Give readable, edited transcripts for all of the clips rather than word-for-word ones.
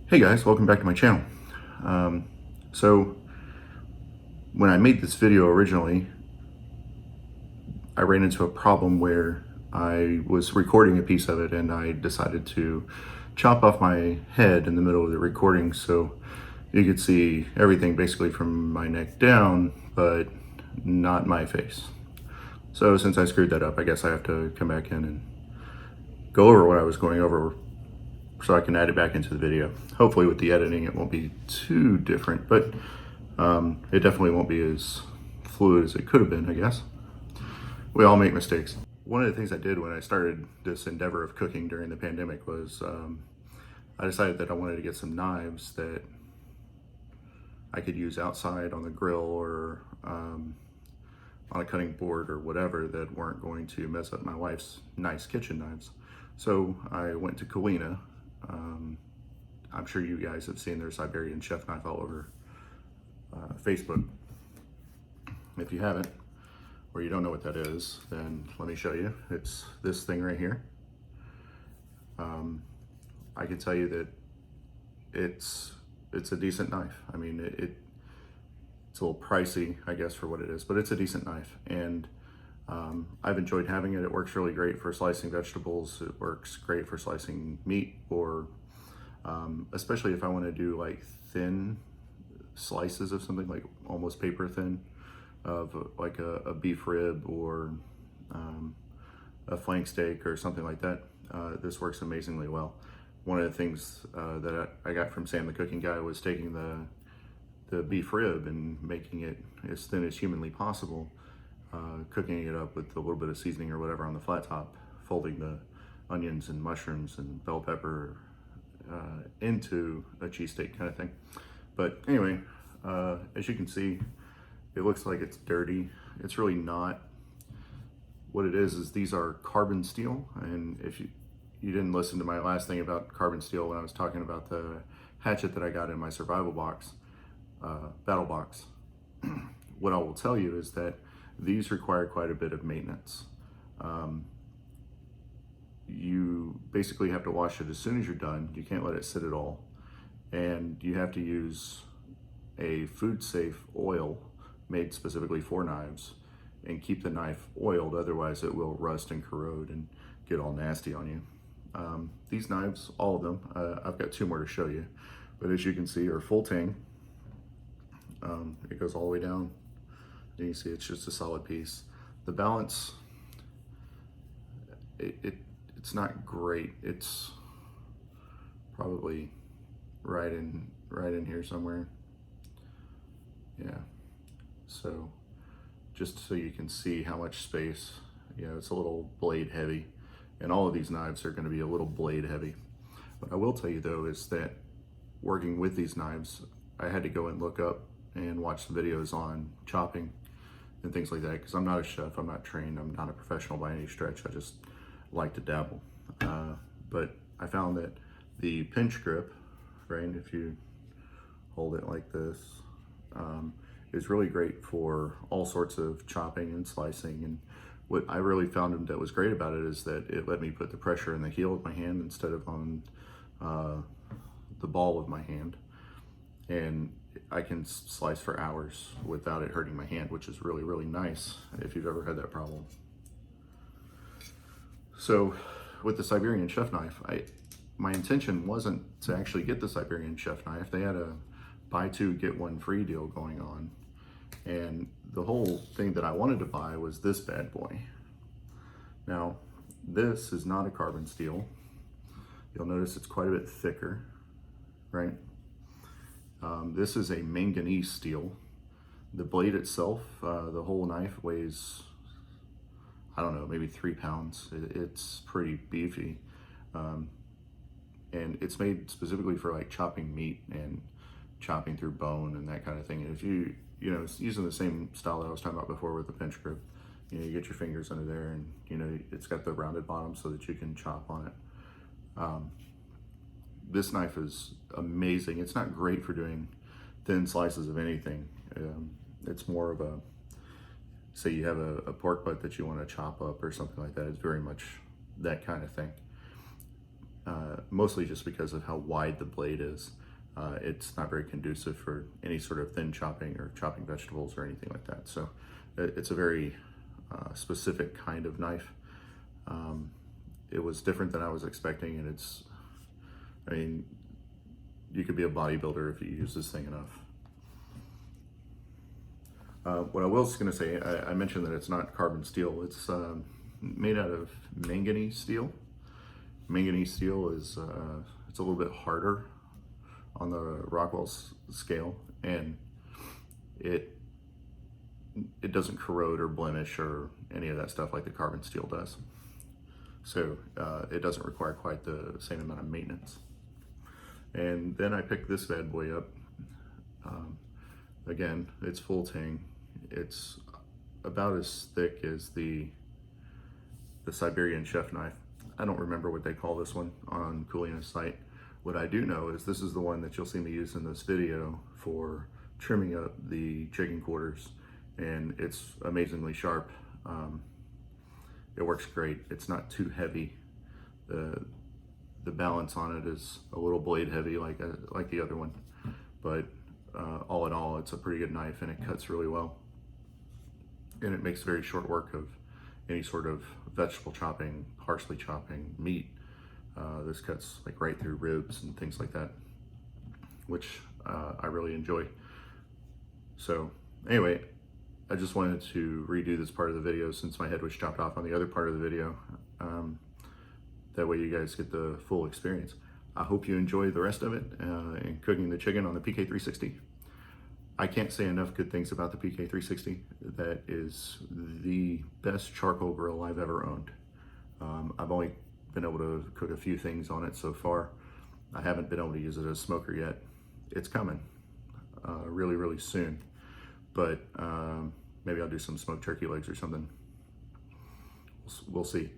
Hey guys, welcome back to my channel. So when I made this video originally, I ran into a problem where I was recording a piece of it and I decided to chop off my head in the middle of the recording so you could see everything basically from my neck down, but not my face. So since I screwed that up, I guess I have to come back in and go over what I was going over so I can add it back into the video. Hopefully with the editing it won't be too different, but it definitely won't be as fluid as it could have been, I guess. We all make mistakes. One of the things I did when I started this endeavor of cooking during the pandemic was I decided that I wanted to get some knives that I could use outside on the grill or on a cutting board or whatever that weren't going to mess up my wife's nice kitchen knives. So I went to Coolina. I'm sure you guys have seen their Siberian chef knife all over Facebook. If you haven't, or you don't know what that is, then let me show you. It's this thing right here. I can tell you that it's a decent knife. I mean, it's a little pricey, I guess, for what it is, but it's a decent knife. And I've enjoyed having it. It works really great for slicing vegetables. It works great for slicing meat, or especially if I want to do like thin slices of something, like almost paper thin, of like a beef rib or a flank steak or something like that. This works amazingly well. One of the things that I got from Sam the cooking guy was taking the beef rib and making it as thin as humanly possible, cooking it up with a little bit of seasoning or whatever on the flat top, folding the onions and mushrooms and bell pepper into a cheesesteak kind of thing. But anyway, as you can see, it looks like it's dirty. It's really not. What it is these are carbon steel. And if you didn't listen to my last thing about carbon steel when I was talking about the hatchet that I got in my survival box, battle box, what I will tell you is that these require quite a bit of maintenance. You basically have to wash it as soon as you're done. You can't let it sit at all. And you have to use a food safe oil made specifically for knives and keep the knife oiled, otherwise it will rust and corrode and get all nasty on you. These knives, all of them, I've got two more to show you, but as you can see are full tang. It goes all the way down. And you see it's just a solid piece. The balance, it's not great. It's probably right in here somewhere. Yeah. So just so you can see how much space, it's a little blade heavy, and all of these knives are going to be a little blade heavy. What I will tell you though is that working with these knives, I had to go and look up and watch the videos on chopping and things like that, because I'm not a chef, I'm not trained, I'm not a professional by any stretch, I just like to dabble. But I found that the pinch grip, right, if you hold it like this, is really great for all sorts of chopping and slicing. And what I really found that was great about it is that it let me put the pressure in the heel of my hand instead of on the ball of my hand. And I can slice for hours without it hurting my hand, which is really, really nice if you've ever had that problem. So with the Siberian chef knife, my intention wasn't to actually get the Siberian chef knife. They had a buy two, get one free deal going on. And the whole thing that I wanted to buy was this bad boy. Now, this is not a carbon steel. You'll notice it's quite a bit thicker, right? This is a manganese steel. The blade itself, the whole knife weighs, I don't know, maybe 3 pounds. It's pretty beefy. And it's made specifically for like chopping meat and chopping through bone and that kind of thing. And if it's using the same style that I was talking about before with the pinch grip, you get your fingers under there and, it's got the rounded bottom so that you can chop on it. This knife is amazing. It's not great for doing thin slices of anything. It's more of a, say you have a pork butt that you want to chop up or something like that. It's very much that kind of thing. mostly just because of how wide the blade is. It's not very conducive for any sort of thin chopping or chopping vegetables or anything like that. So it's a very specific kind of knife. It was different than I was expecting, and I mean, you could be a bodybuilder if you use this thing enough. What I was going to say, I mentioned that it's not carbon steel. It's made out of manganese steel. Manganese steel is it's a little bit harder on the Rockwell scale, and it doesn't corrode or blemish or any of that stuff like the carbon steel does. So it doesn't require quite the same amount of maintenance. And then I picked this bad boy up. Again, it's full tang. It's about as thick as the Siberian chef knife. I don't remember what they call this one on Coolina's site. What I do know is this is the one that you'll see me use in this video for trimming up the chicken quarters, and it's amazingly sharp. It works great. It's not too heavy. The balance on it is a little blade heavy like the other one, but all in all, it's a pretty good knife, and it cuts really well. And it makes very short work of any sort of vegetable chopping, parsley chopping, meat. This cuts like right through ribs and things like that, which I really enjoy. So anyway, I just wanted to redo this part of the video since my head was chopped off on the other part of the video. That way you guys get the full experience. I hope you enjoy the rest of it and cooking the chicken on the PK360. I can't say enough good things about the PK360. That is the best charcoal grill I've ever owned. I've only been able to cook a few things on it so far. I haven't been able to use it as a smoker yet. It's coming really, really soon. But maybe I'll do some smoked turkey legs or something. We'll see.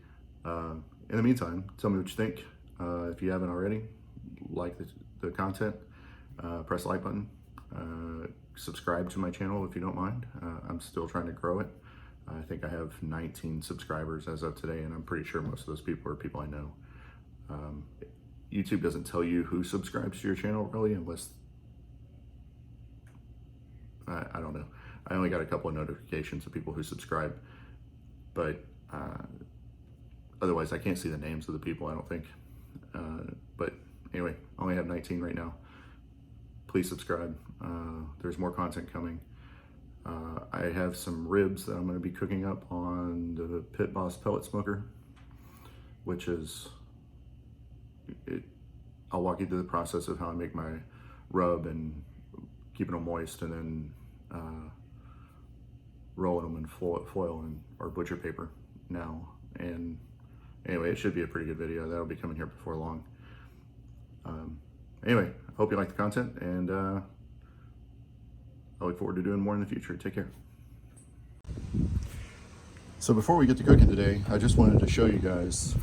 In the meantime, tell me what you think. If you haven't already, like the content, press the like button. Subscribe to my channel if you don't mind. I'm still trying to grow it. I think I have 19 subscribers as of today, and I'm pretty sure most of those people are people I know. YouTube doesn't tell you who subscribes to your channel really, unless, I don't know. I only got a couple of notifications of people who subscribe, but otherwise I can't see the names of the people, I don't think. But anyway, I only have 19 right now. Please subscribe. There's more content coming. I have some ribs that I'm going to be cooking up on the Pit Boss pellet smoker, which is, I'll walk you through the process of how I make my rub and keeping them moist, and then rolling them in foil or butcher paper now. And anyway, it should be a pretty good video. That'll be coming here before long. Anyway, I hope you like the content, and I look forward to doing more in the future. Take care. So before we get to cooking today, I just wanted to show you guys,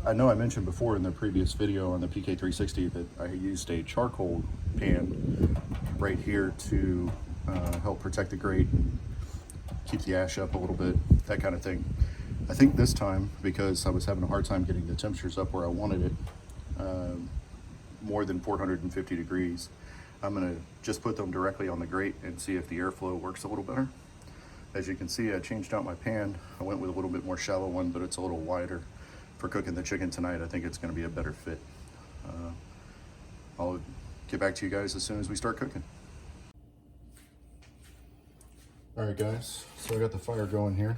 I know I mentioned before in the previous video on the PK360 that I used a charcoal pan right here to help protect the grate and keep the ash up a little bit, that kind of thing. I think this time, because I was having a hard time getting the temperatures up where I wanted it, more than 450 degrees, I'm gonna just put them directly on the grate and see if the airflow works a little better. As you can see, I changed out my pan. I went with a little bit more shallow one, but it's a little wider. For cooking the chicken tonight, I think it's gonna be a better fit. I'll get back to you guys as soon as we start cooking. All right guys, so I got the fire going here.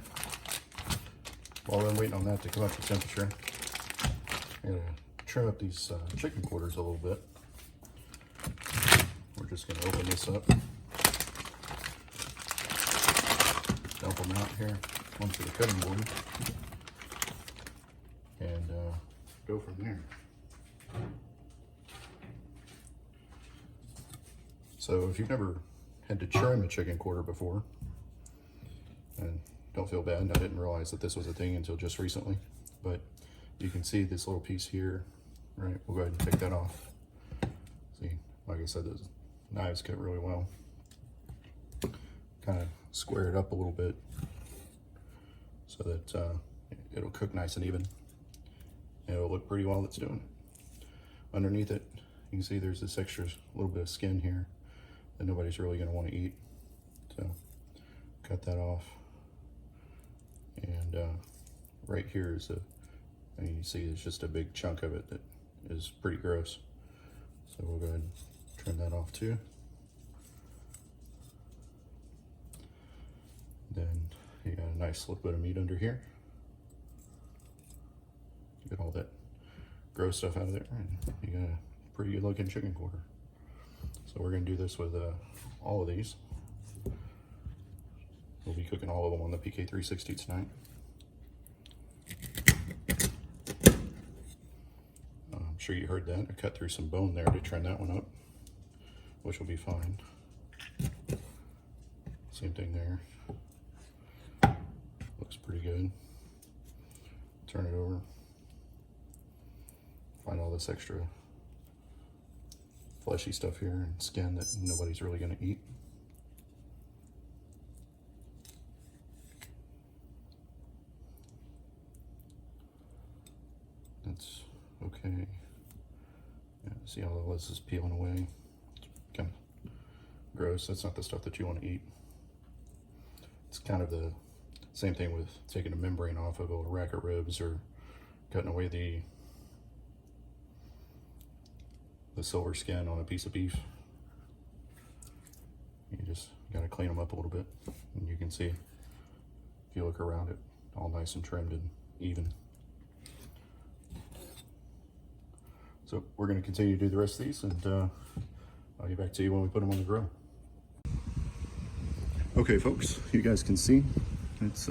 While I'm waiting on that to come up to temperature, I'm gonna trim up these chicken quarters a little bit. We're just gonna open this up, dump them out here onto the cutting board, and go from there. So if you've never had to trim a chicken quarter before, and don't feel bad, I didn't realize that this was a thing until just recently, but you can see this little piece here, right? We'll go ahead and take that off. See, like I said, those knives cut really well. Kind of square it up a little bit so that it'll cook nice and even. it'll look pretty while it's doing it. Underneath it, you can see there's this extra little bit of skin here that nobody's really going to want to eat. So cut that off. And right here is and you see it's just a big chunk of it that is pretty gross. So we'll go ahead and trim that off too. Then you got a nice little bit of meat under here. Get all that gross stuff out of there, and you got a pretty good looking chicken quarter. So we're gonna do this with all of these. We'll be cooking all of them on the PK360 tonight. I'm sure you heard that. I cut through some bone there to trim that one up, which will be fine. Same thing there. Looks pretty good. Turn it over. Find all this extra fleshy stuff here and skin that nobody's really going to eat. That's okay. Yeah, see how all this is peeling away? It's kind of gross. That's not the stuff that you want to eat. It's kind of the same thing with taking a membrane off of a rack of ribs or cutting away the silver skin on a piece of beef. You just got to clean them up a little bit, and you can see, if you look around it, all nice and trimmed and even. So we're going to continue to do the rest of these, and I'll get back to you when we put them on the grill. Okay folks, you guys can see it's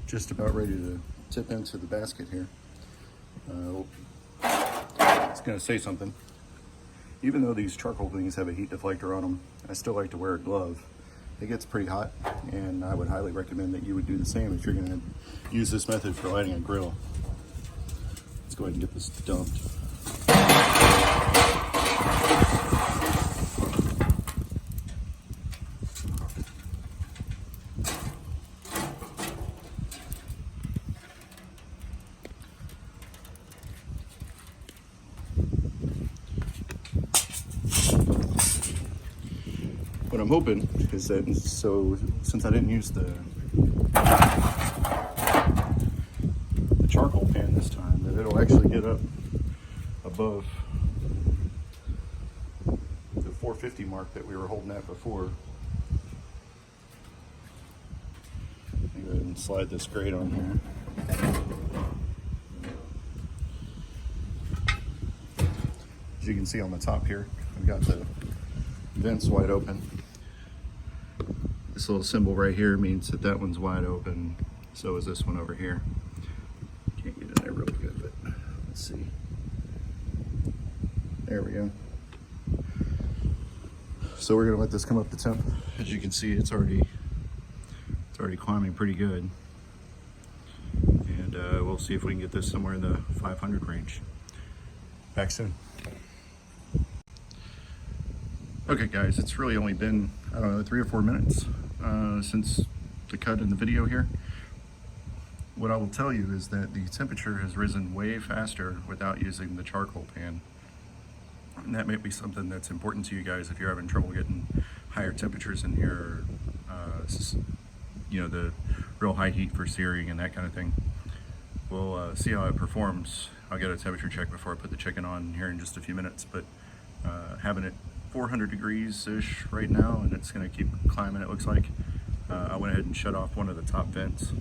just about ready to tip into the basket here. It's going to say something. Even though these charcoal things have a heat deflector on them, I still like to wear a glove. It gets pretty hot, and I would highly recommend that you would do the same if you're going to use this method for lighting a grill. Let's go ahead and get this dumped. What I'm hoping is that, since I didn't use the charcoal pan this time, that it'll actually get up above the 450 mark that we were holding at before. Go ahead and slide this grate on here. As you can see on the top here, we've got the vents wide open. This little symbol right here means that that one's wide open. So is this one over here. Can't get in there really good, but let's see. There we go. So we're gonna let this come up to temp. As you can see, it's already climbing pretty good. And we'll see if we can get this somewhere in the 500 range. Back soon. Okay guys, it's really only been, I don't know, 3 or 4 minutes since the cut in the video here. What I will tell you is that the temperature has risen way faster without using the charcoal pan. And that may be something that's important to you guys if you're having trouble getting higher temperatures in here, you know, the real high heat for searing and that kind of thing. We'll see how it performs. I'll get a temperature check before I put the chicken on here in just a few minutes, but having it 400 degrees-ish right now, and it's going to keep climbing, it looks like. I went ahead and shut off one of the top vents,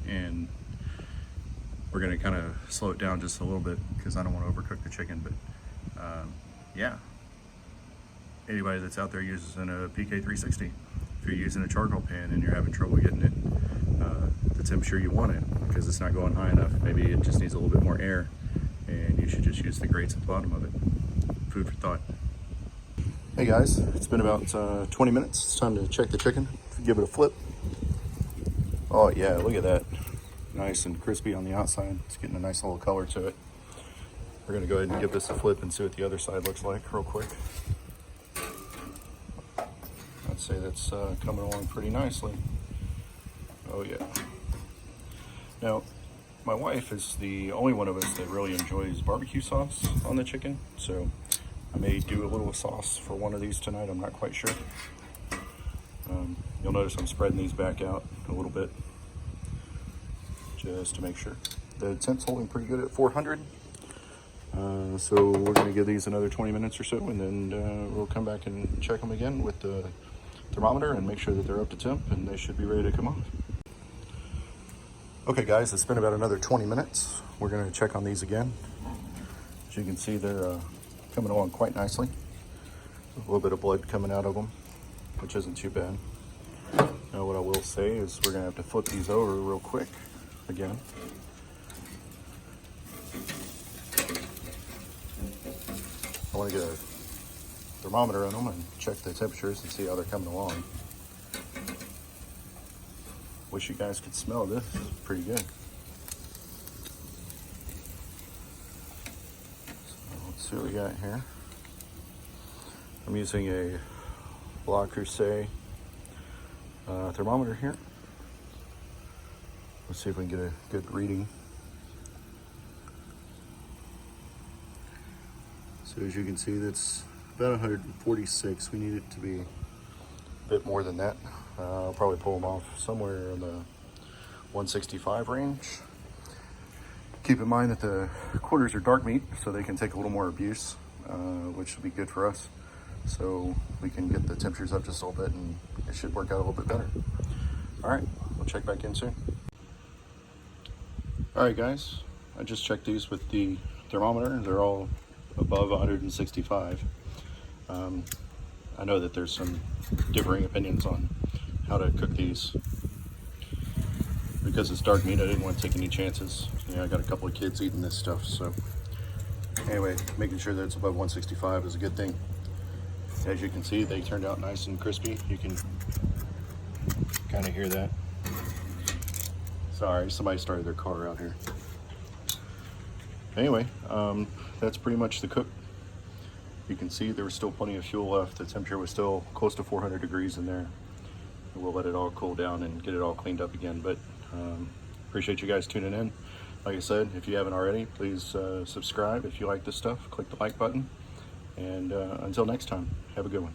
and we're going to kind of slow it down just a little bit because I don't want to overcook the chicken. But yeah, anybody that's out there using a PK360, if you're using a charcoal pan and you're having trouble getting it the temperature you want it because it's not going high enough, maybe it just needs a little bit more air, and you should just use the grates at the bottom of it. Food for thought. Hey guys, it's been about 20 minutes. It's time to check the chicken. Give it a flip. Oh yeah, look at that. Nice and crispy on the outside. It's getting a nice little color to it. We're gonna go ahead and give this a flip and see what the other side looks like real quick. I'd say that's coming along pretty nicely. Oh yeah. Now, my wife is the only one of us that really enjoys barbecue sauce on the chicken, so I may do a little sauce for one of these tonight. I'm not quite sure. You'll notice I'm spreading these back out a little bit just to make sure. The temp's holding pretty good at 400. So we're going to give these another 20 minutes or so, and then we'll come back and check them again with the thermometer and make sure that they're up to temp, and they should be ready to come off. Okay guys, it's been about another 20 minutes. We're going to check on these again. As you can see, they're coming along quite nicely. A little bit of blood coming out of them, which isn't too bad. Now what I will say is we're going to have to flip these over real quick again. I want to get a thermometer on them and check the temperatures and see how they're coming along. Wish you guys could smell this. It's pretty good. So let's see what we got here. I'm using a La Creuset thermometer here. Let's see if we can get a good reading. So as you can see, that's about 146. We need it to be a bit more than that. I'll probably pull them off somewhere in the 165 range. Keep in mind that the quarters are dark meat, so they can take a little more abuse, which will be good for us. So we can get the temperatures up just a little bit, and it should work out a little bit better. All right, we'll check back in soon. All right, guys, I just checked these with the thermometer. They're all above 165. I know that there's some differing opinions on how to cook these. Because it's dark meat, I didn't want to take any chances. Yeah, I got a couple of kids eating this stuff, so anyway, making sure that it's above 165 is a good thing. As you can see, they turned out nice and crispy. You can kind of hear that. Sorry, somebody started their car out here. Anyway, that's pretty much the cook. You can see there was still plenty of fuel left. The temperature was still close to 400 degrees in there. We'll let it all cool down and get it all cleaned up again. But appreciate you guys tuning in. Like I said, if you haven't already, please subscribe. If you like this stuff, click the like button. And until next time, have a good one.